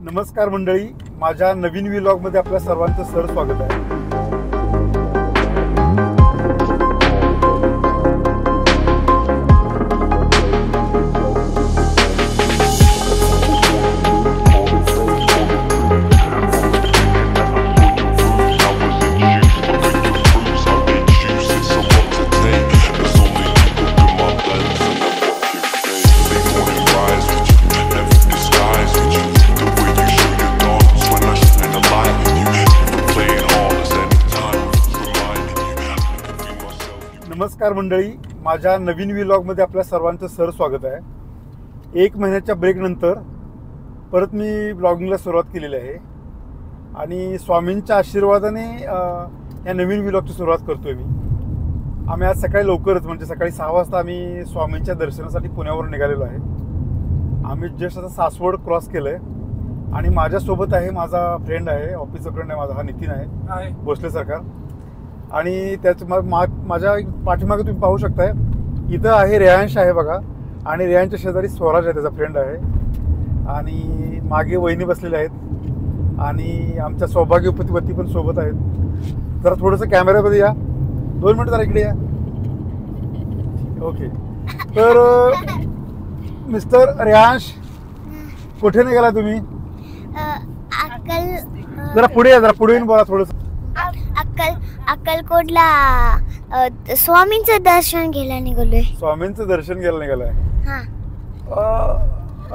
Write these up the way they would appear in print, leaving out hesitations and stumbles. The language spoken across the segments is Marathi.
नमस्कार मंडळी, माझ्या नवीन व्लॉगमध्ये आपल्या सर्वांचं सर स्वागत आहे. नमस्कार मंडळी, माझ्या नवीन व्लॉगमध्ये आपल्या सर्वांचं सर स्वागत आहे. 1 महिन्याच्या ब्रेकनंतर परत मी ब्लॉगिंगला सुरुवात केलेली आहे आणि स्वामींच्या आशीर्वादाने या नवीन व्लॉगची सुरुवात करतोय मी. आम्ही आज सकाळी लवकरच म्हणजे सकाळी 6 वाजता आम्ही स्वामींच्या दर्शनासाठी पुण्यावरून निघालेलो आहे. आम्ही जस्ट आता सासवड क्रॉस केलं आहे आणि माझ्यासोबत आहे माझा फ्रेंड आहे, ऑफिसचा फ्रेंड आहे माझा, हा नितीन आहे भोसले सरकार. आणि त्याच माझ्या पाठीमागे तुम्ही पाहू शकताय, इथं आहे रेयांश आहे बघा, आणि रेयांशच्या शेजारी स्वराज आहे, त्याचा फ्रेंड आहे. आणि मागे वहिनी बसलेल्या आहेत आणि आमच्या सौभाग्यपतीवती पण सोबत आहेत. जरा थोडंसं कॅमेऱ्यामध्ये या, 2 मिनिट जरा इकडे या. ओके, तर मिस्टर रेयांश कुठे निघाला तुम्ही? जरा पुढे या, जरा पुढे येऊन बोला थोडंसं. अक्कलकोटला स्वामींचं दर्शन घ्यायला निघालोय. स्वामींचं दर्शन घ्यायला निघालाय?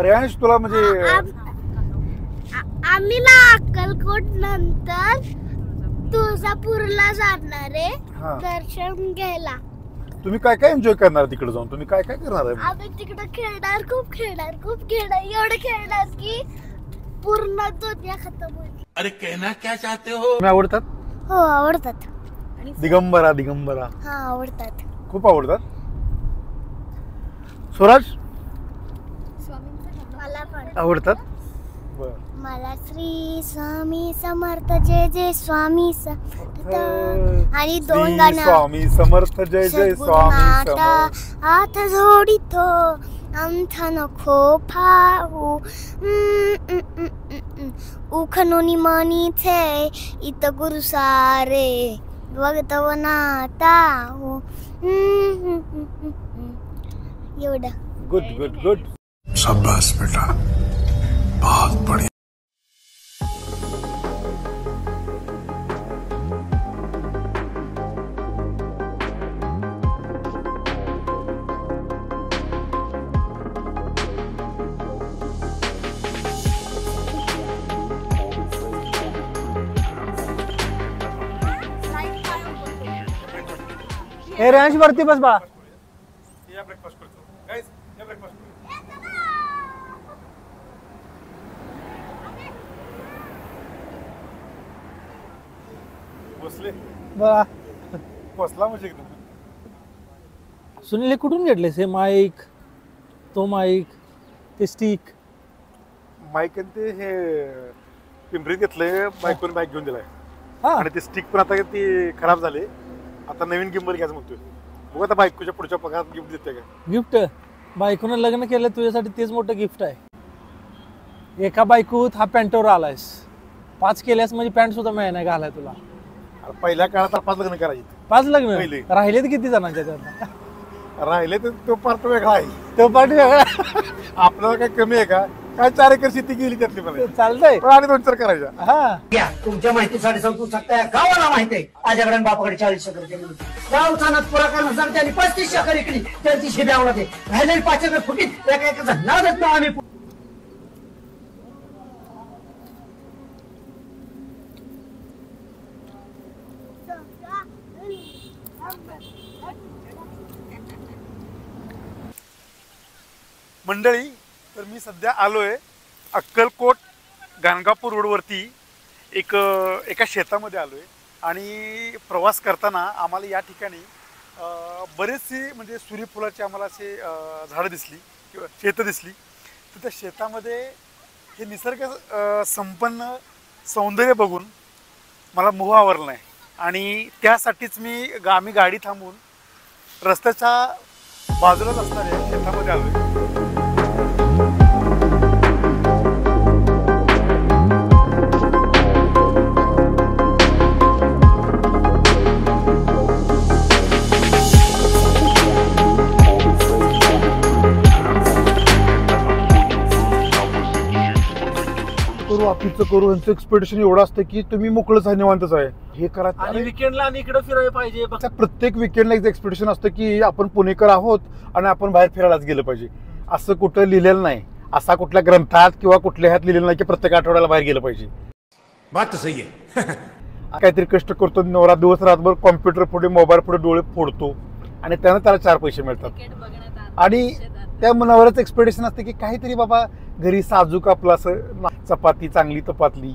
रेयांश तुला म्हणजे आम्ही ना अक्कलकोट नंतर तुळजापूरला जाणार आहे दर्शन घ्यायला. तुम्ही काय काय एन्जॉय करणार तिकडे जाऊन? तुम्ही काय काय करणार आहे? आम्ही तिकडे खेळणार, खूप खेळणार, एवढं खेळणार की पूर्ण दुनिया खतम होईल. अरे कहना क्या चाहते हो? तुम्ही आवडतात? हो आवडतात. दिगंबरा हा आवडतात, खूप आवडतात. स्वराज मला पण आवडतात. मला श्री स्वामी समर्थ जय जय स्वामी समर्थ आणि 2 गाणं. स्वामी समर्थ जय जय स्वामी समर्थ. हात जोडितो अंथ नको फाऊ उखनोनी मनी थे इत गुरु सारे भगतव नाता हो. एवढं. Good good good. शाबाश बेटा, बहुत बढ़िया. हे रेंज वरती बस बा. या ब्रेकफास्ट करतो गाइस, या ब्रेकफास्ट बसले बा. बसला म्हणजे एकदम. सुनील, हे कुठून घेतलेस? हे माईक, तो माईक, ते स्टिक. माईक आणि ते हे पिंपरीत घेतलंय, बायकोने बाईक घेऊन दिलाय. हा, आणि ते स्टिक पण आता ती खराब झाली, आता नवीन गिंबल घ्यायचं म्हणतोय. बघू आता बायकोच्या पुढच्या पगारात गिफ्ट देते का. गिफ्ट बायकोनं लग्न केलं तुझ्यासाठी, तेच मोठं गिफ्ट आहे. एका बायकोत हा पॅन्टवर आलायस, 5 केल्यास म्हणजे पॅन्ट सुद्धा मिळाय नाही घालाय तुला. पहिल्या काळात 5 लग्न करायची. 5 लग्न पहिले. राहिले तर किती जणांच्या त्यात? राहिले तर तो पार्ट वेगळा आहे, तो पार्टी वेगळा. आपल्याला काय कमी आहे का? काय 4 एकर शेती गेली त्यातली मला. चालतंय. आणि 2-4 करायच्या. हा, तुमच्या माहितीसाठी सांगू शकता, गावाला माहिती आहे आजकडे बापाकडे 40 एकर जमीन होती. गाव चालत पुरा करण्यासाठी त्यांनी 35 एकर इकली, त्यांची शिब्यावला ते राहिलेली 5 एकर फुटीत एका एकाचा नादच ना. आम्ही मंडळी, तर मी सध्या आलोय अक्कलकोट गाणगापूर रोडवरती एका शेतामध्ये आलोय. आणि प्रवास करताना आम्हाला या ठिकाणी बरेचसे म्हणजे सूर्यफुलाची आम्हाला असे झाडं दिसली किंवा शेतं दिसली. तर त्या शेतामध्ये हे निसर्ग संपन्न सौंदर्य बघून मला मोह आवरला नाही आणि त्यासाठीच आम्ही गाडी थांबवून रस्त्याच्या बाजूलाच असणाऱ्या शेतामध्ये आलोय. करू ऑफिसचं करू ह्यांचं एक्सपेक्टेशन एवढं असतं की तुम्ही मोकळंच आहे निवांतच आहे हे करा आणि विकेंडला आणि इकडे फिरायला पाहिजे. प्रत्येक विकेंडला एक एक्सपेक्टेशन असतं की आपण पुणेकर आहोत आणि आपण बाहेर फिरायलाच गेलं पाहिजे. असं कुठं लिहिलेलं नाही, असा कुठल्या ग्रंथात किंवा कुठल्या ह्यात लिहिलेलं नाही की प्रत्येक आठवड्याला बाहेर गेलं पाहिजे. बात तो सही है. काहीतरी कष्ट करतो, नवरा दिवस रातभर कॉम्प्युटर पुढे मोबाईल पुढे डोळे फोडतो आणि त्यानं त्याला 4 पैसे मिळतात. आणि त्या मनावरच एक्सपेक्टेशन असते की काहीतरी बाबा घरी साजूक आपलं असं चपाती चांगली तपातली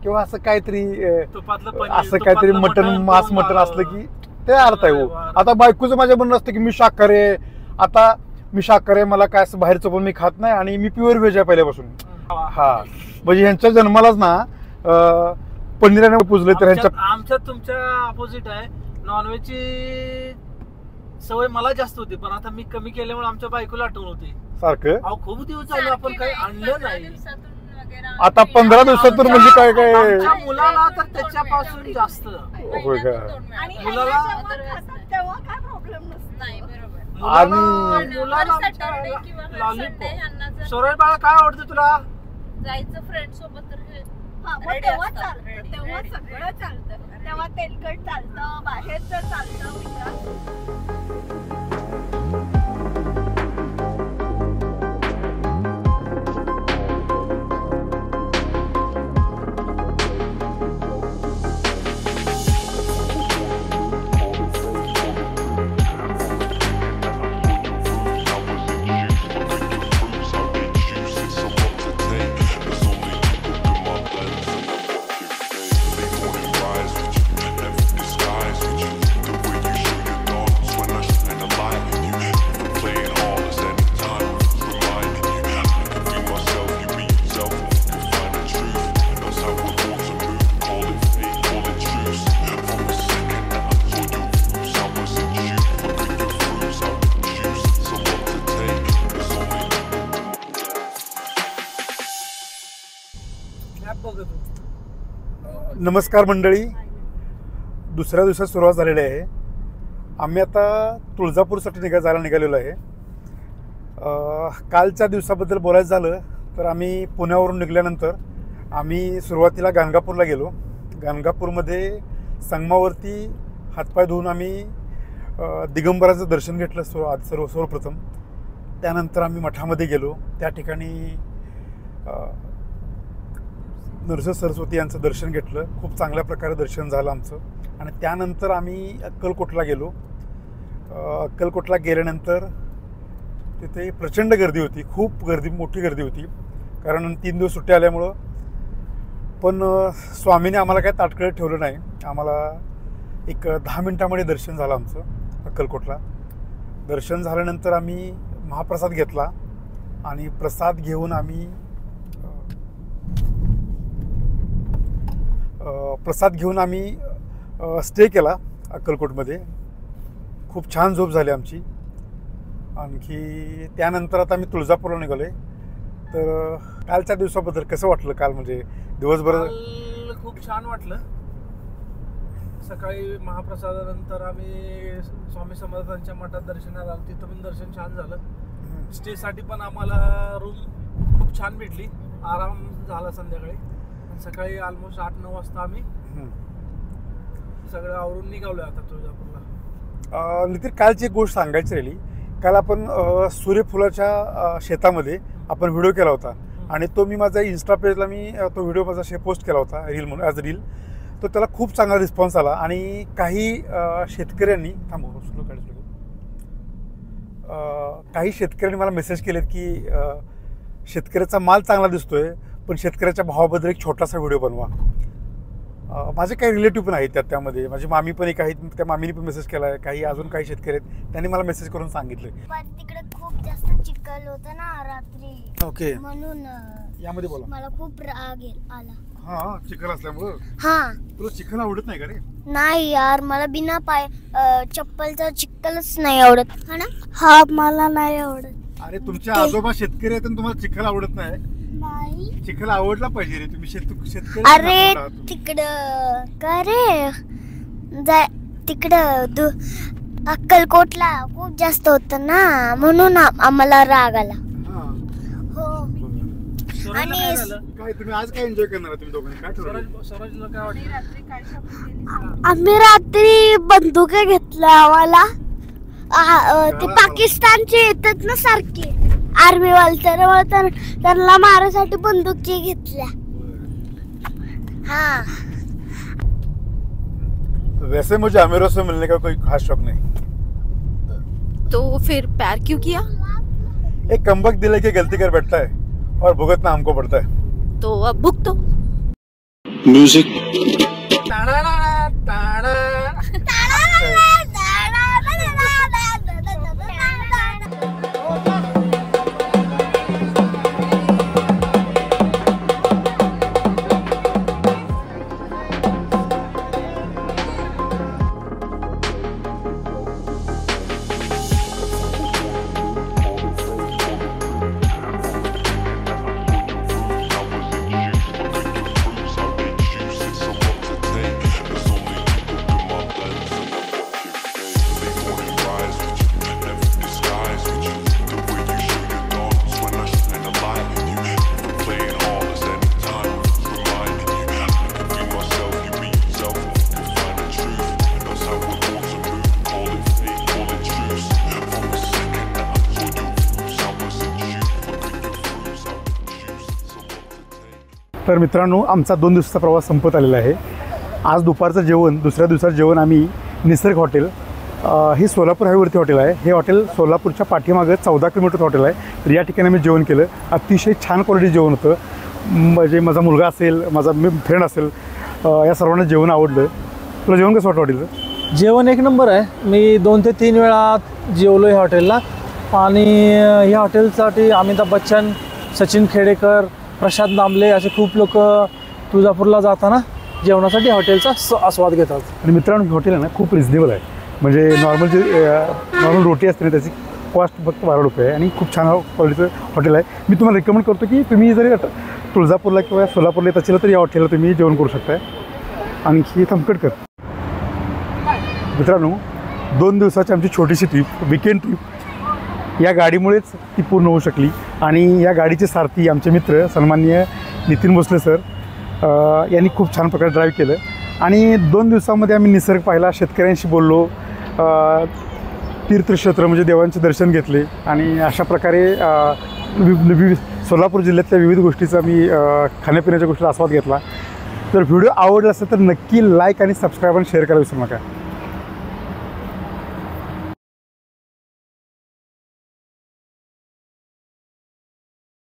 किंवा असं काहीतरी असं काहीतरी मटन मांस मटन असलं की ते अर्थ आहे. हो आता बायकोचं माझ्या म्हणणं असतं की मी शाकाहारी आहे. आता मी शाकाहारी आहे, मला काय असं बाहेरचं पण मी खात नाही आणि मी प्युअर व्हेज आहे पहिल्यापासून. हा म्हणजे ह्यांच्या जन्मालाच ना पनीराने पुजले तर ह्यांच्या आमच्यात तुमच्या अपोजिट आहे. नॉनव्हेजची सवय मला जास्त होती पण आता मी कमी केल्यामुळे आमच्या बायकोला आठवण होती सारखं. अहो खूप दिवस झाले आपण काही आणलं नाही. आता 15 दिवसातून म्हणजे काय काय आमच्या मुलाला तर त्याच्यापासून जास्त होय का. मुलाला सोरळ बाळा काय आवडतं तुला? जायचं फ्रेंड सोबत तर तेव्हा चालतं, तेव्हा सगळं चालतं, तेव्हा तेलकट चालतं, बाहेरचं चालतं मित्रांसोबत. नमस्कार मंडळी, दुसऱ्या दिवसात सुरुवात झालेली आहे. आम्ही आता तुळजापूरसाठी जायला निघालेलो आहे. कालच्या दिवसाबद्दल बोलायचं झालं तर आम्ही पुण्यावरून निघाल्यानंतर आम्ही सुरुवातीला गाणगापूरला गेलो. गाणगापूरमध्ये संगमावरती हातपाय धुवून आम्ही दिगंबराचं दर्शन घेतलं सर्वप्रथम. त्यानंतर आम्ही मठामध्ये गेलो. त्या ठिकाणी नरसिंह सरस्वती यांचं दर्शन घेतलं. खूप चांगल्या प्रकारे दर्शन झालं आमचं. आणि त्यानंतर आम्ही अक्कलकोटला गेलो. अक्कलकोटला गेल्यानंतर तिथे प्रचंड गर्दी होती, खूप गर्दी, मोठी गर्दी होती, कारण 3 दिवस सुट्टी आल्यामुळं. पण स्वामीने आम्हाला काय ताटकळत ठेवलं नाही. आम्हाला एक 10 मिनटामध्ये दर्शन झालं आमचं अक्कलकोटला. दर्शन झाल्यानंतर आम्ही महाप्रसाद घेतला आणि प्रसाद घेऊन आम्ही स्टे केला अक्कलकोटमध्ये. खूप छान झोप झाली आमची. आणखी त्यानंतर आता आम्ही तुळजापूरला निघालो आहे. तर कालच्या दिवसाबद्दल कसं वाटलं? काल म्हणजे दिवसभर खूप छान वाटलं. सकाळी महाप्रसादानंतर आम्ही स्वामी समर्थांच्या मठात दर्शनाला आलो. तिथं पण दर्शन छान झालं. स्टेसाठी पण आम्हाला रूम खूप छान भेटली. आराम झाला संध्याकाळी. सकाळी ऑलमोस्ट 8-9 वाजता आम्ही सगळं आवरून निघालोय आता तुळजापूरला. नितीन, कालची एक गोष्ट सांगायची राहिली. काल आपण सूर्यफुलाच्या शेतामध्ये आपण व्हिडिओ केला होता आणि तो मी माझ्या इन्स्टा पेजला तो व्हिडिओ माझा पोस्ट केला होता रील म्हणून, ॲज रील. तो त्याला खूप चांगला रिस्पॉन्स आला आणि काही शेतकऱ्यांनी काही शेतकऱ्यांनी मला मेसेज केलेत की शेतकऱ्याचा माल चांगला दिसतोय पण शेतकऱ्याच्या भावाबद्दल एक छोटासा व्हिडिओ बनवा. माझे काही रिलेटिव्ह पण आहेत त्यामध्ये. माझी मामी पण एक आहेत, त्या मामीने पण मेसेज केला आहे. काही अजून काही शेतकरी आहेत, त्यांनी मला मेसेज करून सांगितलं. पण तिकडे खूप जास्त चिखल होतं ना रात्री. ओके, म्हणून यामध्ये बोला. मला खूप राग आला. हा, चिखल असल्यामुळं. हा, तुला चिखल आवडत नाही का रे? नाही यार, मला बिना चप्पलचा चिखलच नाही आवडत. हा ना? हा, मला नाही आवडत. अरे तुमचे आजोबा शेतकरी आहेत आणि तुम्हाला चिखल आवडत नाही? नाही, चिखल आवडला पाहिजे रे. तुम्ही शेतकरी. अरे तिकडं काय रे, तिकडं अक्कलकोटला खूप जास्त होतं ना, म्हणून आम्हाला राग आला. हो, स्वराजला काय झालं? काय तुम्ही आज काय एन्जॉय करणार तुम्ही दोघांनी काय ठरवलं? स्वराजला काय वाटलं? रात्री काय शॉपिंग केली? आम्ही रात्री बंदुका घेतल्या आम्हाला ते पाकिस्तानचे येतात ना सारखे आर्मी वाले त्यांना मारायसाठी बंदुकी घेतल्या. हाँ वैसे मुझे आमिरों से मिलने का कोई खास शौक नहीं. तो फिर प्यार क्यों किया? एक कमबख्त दिल है कि गलती कर बैठता है और भुगतना हमको पड़ता है. तो अब भुगतो. टाळा, टाळा. तर मित्रांनो आमचा 2 दिवसाचा प्रवास संपत आलेला आहे. आज दुपारचं जेवण दुसऱ्या दिवसाचं जेवण आम्ही निसर्ग हॉटेल हे सोलापूर हायवेवरती हॉटेल आहे. हे हॉटेल सोलापूरच्या पाठीमागं 14 किलोमीटर हॉटेल आहे. तर या ठिकाणी आम्ही जेवण केलं. अतिशय छान क्वालिटी जेवण होतं. म्हणजे माझा मुलगा असेल माझा फ्रेंड असेल या सर्वांना जेवण आवडलं. तुला जेवण कसं वाटतं हॉटेलचं? जेवण एक नंबर आहे. मी 2 ते 3 वेळा जेवलो या हॉटेलला आणि या हॉटेलसाठी अमिताभ बच्चन, सचिन खेडेकर, प्रशांत दामले असे खूप लोक तुळजापूरला जाताना जेवणासाठी हॉटेलचा आस्वाद घेतात. आणि मित्रांनो हॉटेल आहे ना खूप रिजनेबल आहे. म्हणजे नॉर्मल रोटी असते ना त्याची कॉस्ट फक्त 12 रुपये आहे आणि खूप छान क्वालिटीचं हॉटेल आहे. मी तुम्हाला रिकमेंड करतो की तुम्ही जरी तुळजापूरला किंवा सोलापूरला येत असेल तर या हॉटेलला तुम्ही जेवण करू शकताय. आणखी थमकडकर मित्रांनो 2 दिवसाची आमची छोटीशी ट्रिप विकेंड ट्रिप या गाडीमुळेच ती पूर्ण होऊ शकली. आणि या गाडीचे सारथी आमचे मित्र सन्माननीय नितीन भोसले सर यांनी खूप छान प्रकारे ड्राईव्ह केलं. आणि 2 दिवसामध्ये आम्ही निसर्ग पाहिला, शेतकऱ्यांशी बोललो, तीर्थक्षेत्र म्हणजे देवांचे दर्शन घेतले आणि अशा प्रकारे सोलापूर जिल्ह्यातल्या विविध गोष्टीचा मी खाण्यापिण्याच्या गोष्टीचा आस्वाद घेतला. जर व्हिडिओ आवडला असेल तर नक्की लाईक आणि सबस्क्राईब आणि शेअर करायला विसरू नका.